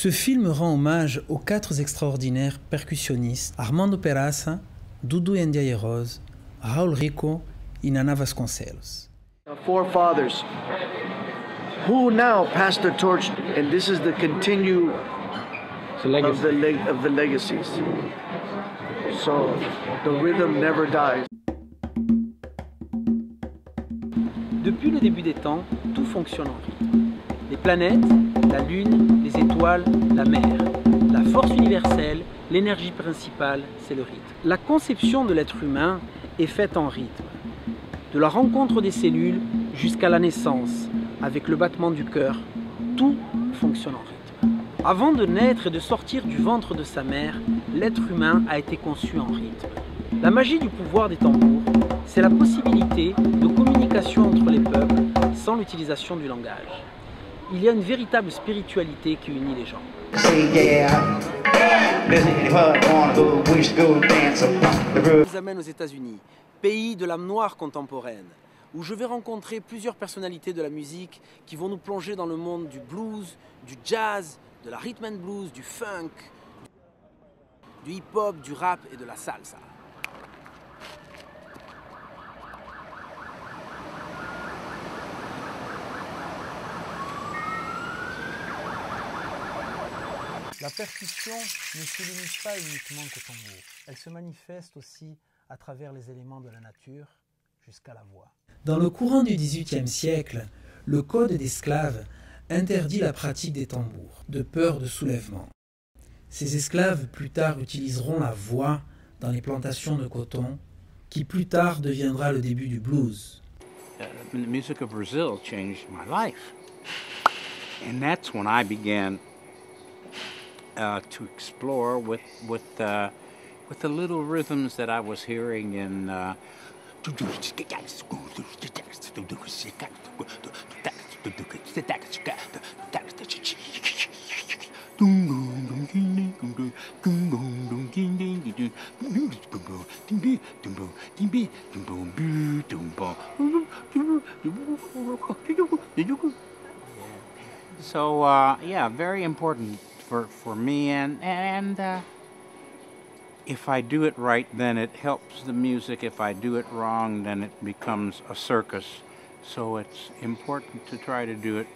Ce film rend hommage aux 4 extraordinaires percussionnistes Armando Peraza, Dudu Ndiaye-Rose, Raul Rico et Nana Vasconcelos. Our forefathers who now pass the torch, and this is the continue of the legacies. So the rhythm never dies. Depuis le début des temps, tout fonctionne en rythme. Les planètes, la Lune, les étoiles, la mer. La force universelle, l'énergie principale, c'est le rythme. La conception de l'être humain est faite en rythme. De la rencontre des cellules jusqu'à la naissance, avec le battement du cœur, tout fonctionne en rythme. Avant de naître et de sortir du ventre de sa mère, l'être humain a été conçu en rythme. La magie du pouvoir des tambours, c'est la possibilité de communication entre les peuples sans l'utilisation du langage. Il y a une véritable spiritualité qui unit les gens. Je vous amène aux États-Unis, pays de l'âme noire contemporaine, où je vais rencontrer plusieurs personnalités de la musique qui vont nous plonger dans le monde du blues, du jazz, de la rhythm and blues, du funk, du hip-hop, du rap et de la salsa. La percussion ne se limite pas uniquement qu'au tambour. Elle se manifeste aussi à travers les éléments de la nature jusqu'à la voix. Dans le courant du XVIIIe siècle, le code d'esclaves interdit la pratique des tambours, de peur de soulèvement. Ces esclaves plus tard utiliseront la voix dans les plantations de coton, qui plus tard deviendra le début du blues. The music of Brazil changed my life. And that's when I began to explore with the little rhythms that I was hearing in So yeah, very important for me, and if I do it right, then it helps the music. If I do it wrong, then it becomes a circus. So it's important to try to do it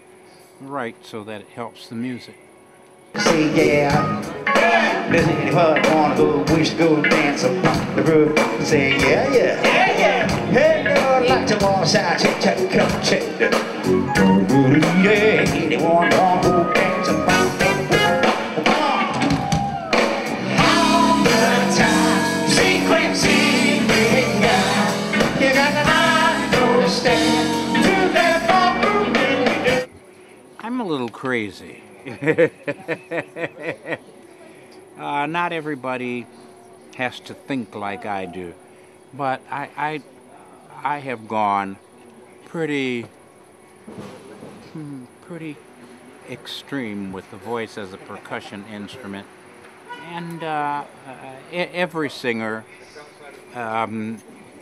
right so that it helps the music. Say yeah, does anyone wanna go? We should go dance upon the roof. Say yeah, yeah, yeah, yeah. Hey, girl, like to walk outside, check, come check. Yeah, anyone wanna go dance upon the roof? I'm a little crazy. Not everybody has to think like I do, but I have gone pretty extreme with the voice as a percussion instrument, and every singer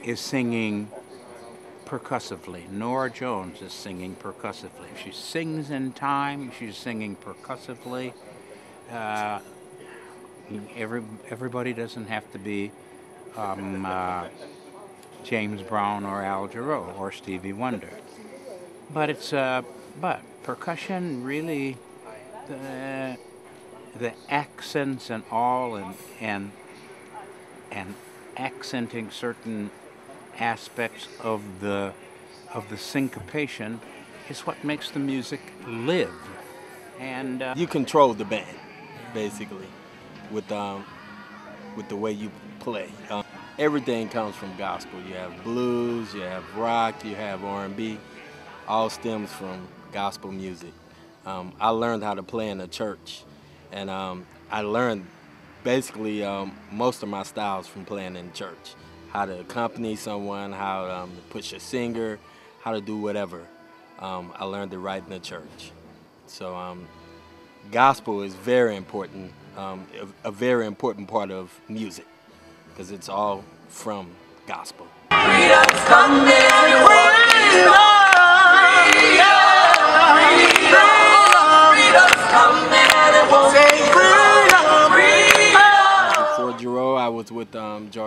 is singing percussively. Norah Jones is singing percussively. If she sings in time, she's singing percussively. Everybody doesn't have to be James Brown or Al Jarreau or Stevie Wonder. But it's but percussion really, the accents and all, and accenting certain aspects of the syncopation is what makes the music live. And you control the band basically with the way you play. Everything comes from gospel. You have blues, you have rock, you have R&B. All stems from gospel music. I learned how to play in a church, and I learned basically most of my styles from playing in church. How to accompany someone, how to push a singer, how to do whatever. I learned it right in the church. So gospel is very important, a very important part of music, because it's all from gospel. Freedom's coming, freedom, freedom, freedom's coming, it won't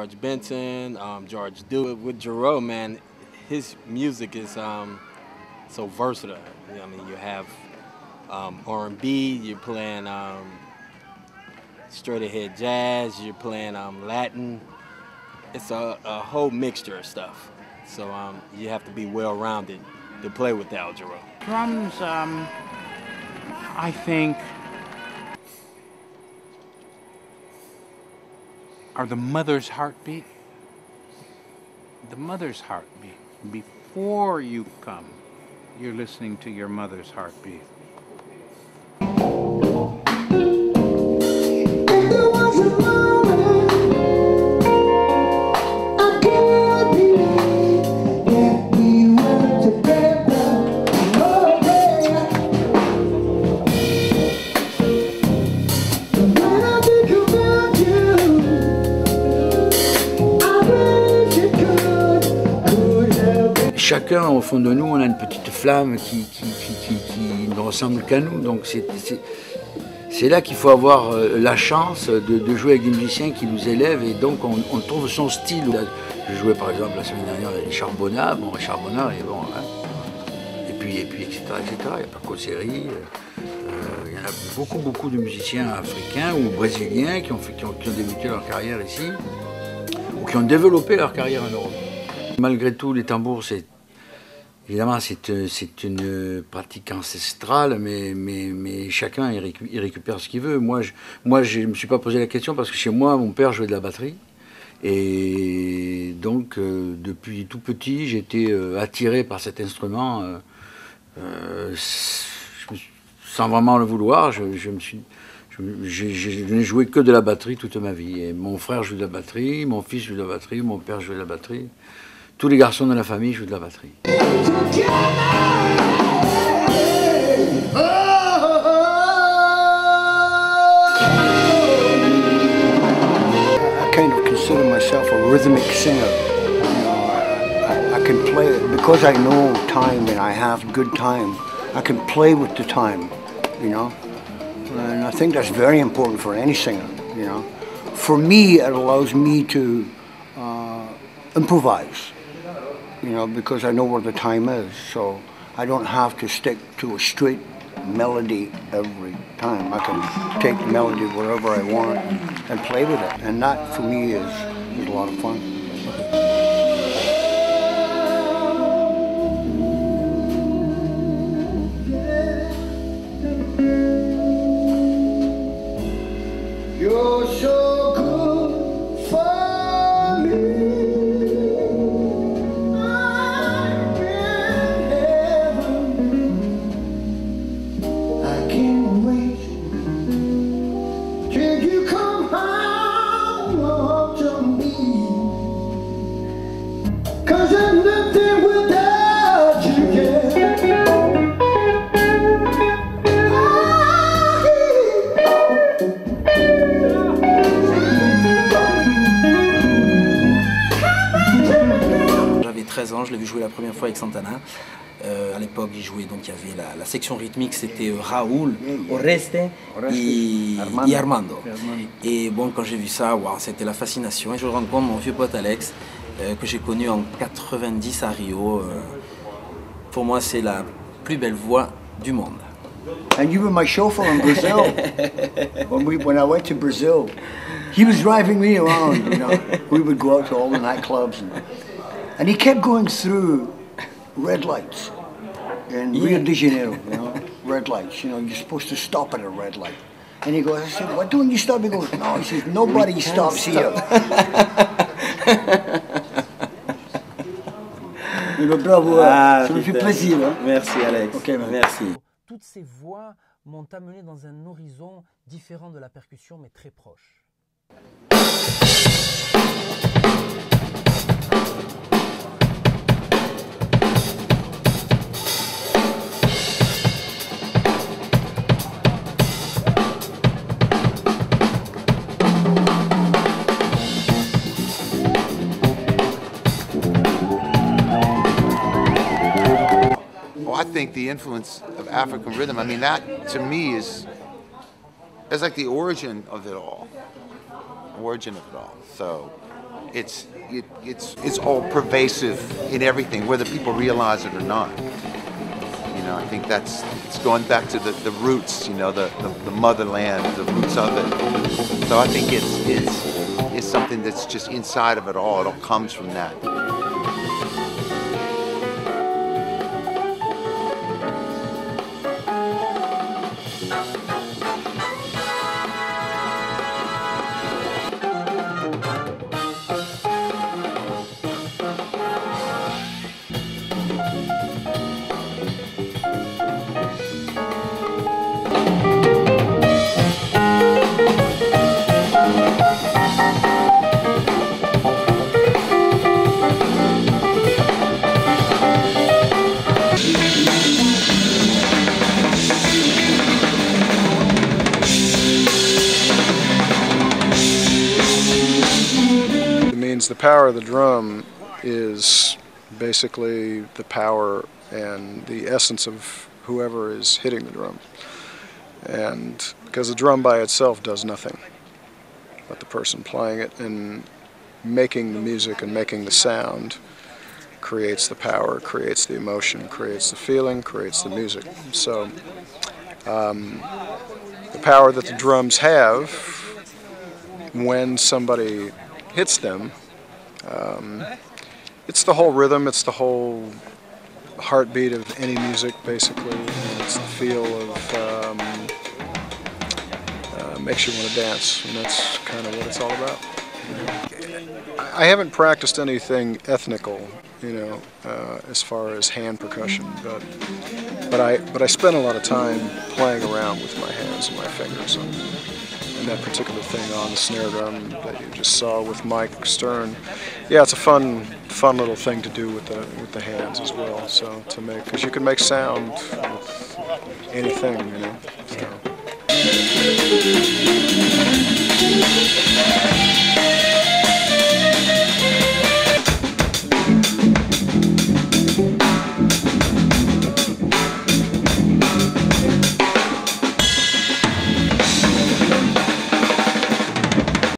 George Benson, George Duke. With Jarreau, man, his music is so versatile. I mean, you have R&B, you're playing straight ahead jazz, you're playing Latin. It's a whole mixture of stuff. So you have to be well-rounded to play with Al Jarreau. Drums, I think, are the mother's heartbeat. The mother's heartbeat. Before you come, you're listening to your mother's heartbeat. Chacun, au fond de nous, on a une petite flamme qui ne ressemble qu'à nous. Donc c'est là qu'il faut avoir la chance de jouer avec des musiciens qui nous élèvent et donc on trouve son style. Je jouais par exemple la semaine dernière avec Richard Bonnat. Bon, Richard Bonnat, et bon, hein. et puis etc. Il n'y a pas qu'au série. Il y en a beaucoup de musiciens africains ou brésiliens qui ont débuté leur carrière ici ou qui ont développé leur carrière en Europe. Malgré tout, les tambours, évidemment, c'est une pratique ancestrale, mais chacun il récupère ce qu'il veut. Moi, je ne me suis pas posé la question parce que chez moi, mon père jouait de la batterie. Et donc, depuis tout petit, j'étais attiré par cet instrument sans vraiment le vouloir. Je n'ai joué que de la batterie toute ma vie. Et mon frère joue de la batterie, mon fils joue de la batterie, mon père joue de la batterie. Tous les garçons de la famille jouent de la batterie. I kind of consider myself a rhythmic singer. You know, I can play it because I know time and I have good time. I can play with the time, you know. And I think that's very important for any singer, you know. For me, it allows me to improvise. You know, because I know where the time is, so I don't have to stick to a straight melody every time. I can take the melody wherever I want and play with it, and that for me is a lot of fun. You're so good for me. J'avais 13 ans, je l'ai vu jouer la première fois avec Santana. À l'époque, il jouait, donc il y avait la section rythmique, c'était Raoul, Oreste et Armando. Et bon, quand j'ai vu ça, wow, c'était la fascination. Et je rencontre mon vieux pote Alex, que j'ai connu en 90 à Rio. Pour moi, c'est la plus belle voix du monde. And you were my chauffeur in Brazil. when I went to Brazil, he was driving me around. You know, we would go out to all the nightclubs, and he kept going through red lights in Rio de Janeiro. You know, red lights. You know, you're supposed to stop at a red light. And he goes, I said, why don't you stop? He goes, no. He says, nobody stops here. Bravo, ça me fait plaisir. Hein? Merci Alex. Okay, merci. Toutes ces voix m'ont amené dans un horizon différent de la percussion, mais très proche. I think the influence of African rhythm, I mean, that to me is like the origin of it all. So it's all pervasive in everything, whether people realize it or not. You know, I think it's going back to the roots, you know, the motherland, the roots of it. So I think it's something that's just inside of it all. It all comes from that. The power of the drum is basically the power and the essence of whoever is hitting the drum. And because the drum by itself does nothing, but the person playing it and making the music and making the sound creates the power, creates the emotion, creates the feeling, creates the music. So the power that the drums have when somebody hits them, it's the whole rhythm, it's the whole heartbeat of any music, basically. And it's the feel of, makes you want to dance, and that's kind of what it's all about. I haven't practiced anything ethnical, you know, as far as hand percussion, but I spent a lot of time playing around with my hands and my fingers. And that particular thing on the snare drum that you just saw with Mike Stern, yeah, it's a fun little thing to do with the hands as well. So to make, because you can make sound with anything, you know. So.